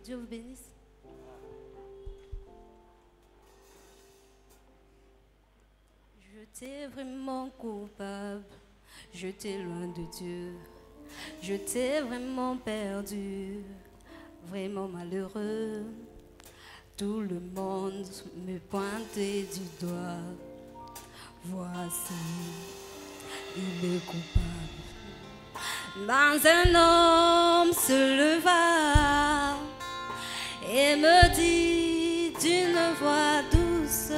Dieu vous bénisse. J'étais vraiment coupable, j'étais loin de Dieu, j'étais vraiment perdu, vraiment malheureux. Tout le monde me pointait du doigt. Voici, il est coupable. Dans un homme se leva et me dit d'une voix douce: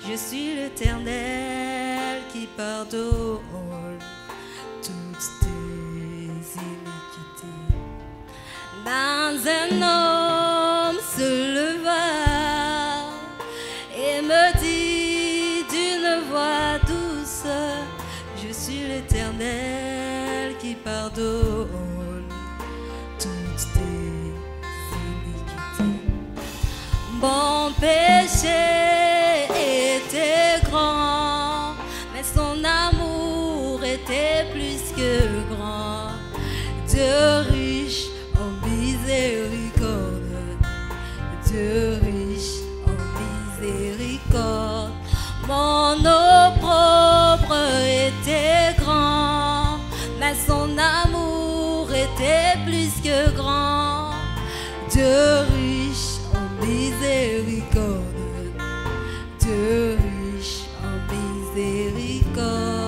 je suis l'Éternel qui pardonne toutes tes iniquités. Dans un homme se leva et me dit d'une voix douce: je suis l'Éternel qui pardonne toutes tes iniquités. Mon péché était grand, mais son amour était plus que grand. Dieu riche en miséricorde, Dieu riche en miséricorde. Mon opprobre était grand, mais son amour était plus que grand. Dieu riche en miséricorde, Dieu riche en miséricorde.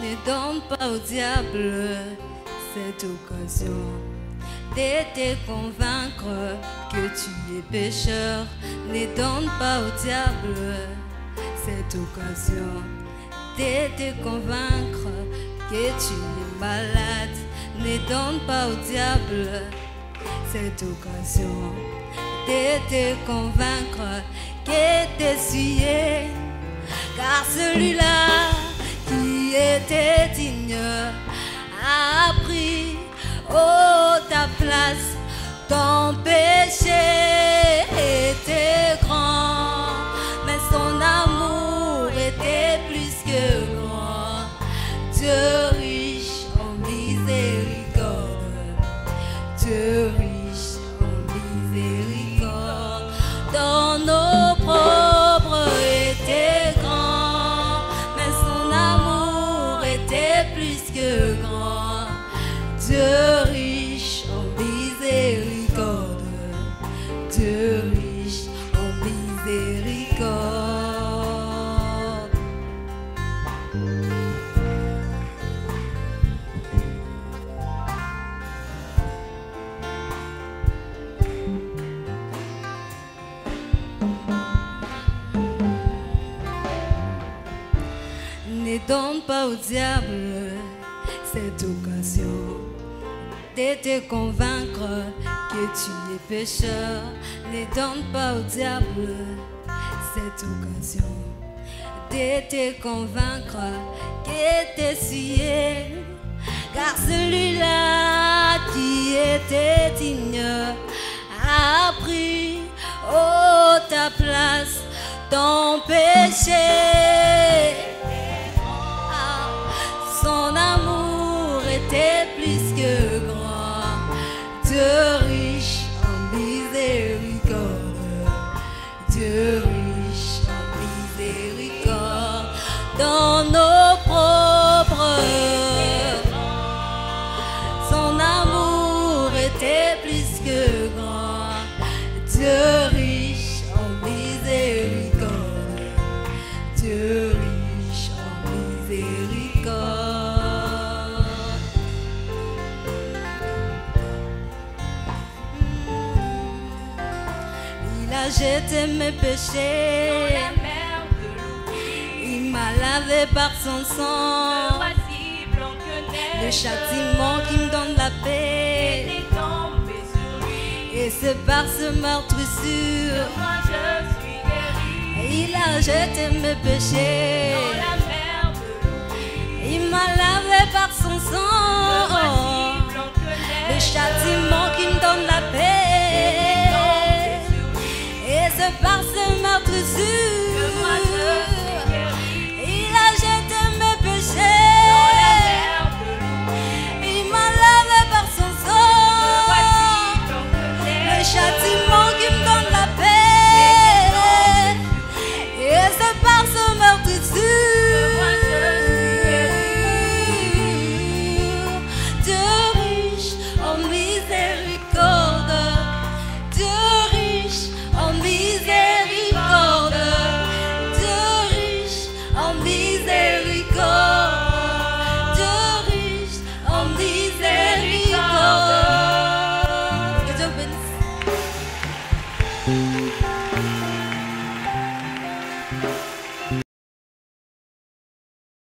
Ne donne pas au diable cette occasion de te convaincre que tu es pécheur. Ne donne pas au diable cette occasion de te convaincre que tu es malade. Ne donne pas au diable cette occasion de te convaincre que t'es souillé. Car celui-là qui était digne a pris ta place. Ton péché était grand, mais son amour était plus que grand. Dieu riche en miséricorde, Dieu riche en miséricorde. Ton opprobre était grand, mais son amour était plus que grand. Dieu riche en miséricorde, Dieu riche en miséricorde. Ne donne pas au diable cette occasion de te convaincre que tu es pécheur. Ne donne pas au diable cette occasion de te convaincre que t'es souillé. Car celui-là qui était digne a pris ta place. Ton péché, son amour était plus que grand. Dieu riche en miséricorde, Dieu riche en miséricorde. Dans nos propres, son amour était plus que grand. Dieu riche en miséricorde, Dieu riche en miséricorde. Il a jeté mes péchés Dans la mer de l'oubli, il m'a lavé par son me sang. voici blanc que neige. Le châtiment qui me donne la paix, Était tombé sur lui. et c'est par ce meurtrissure Moi je suis guéri. il a jeté mes péchés. Dans la mer de l'oubli, Il m'a lavé par son me sang. voici blanc que Le le châtiment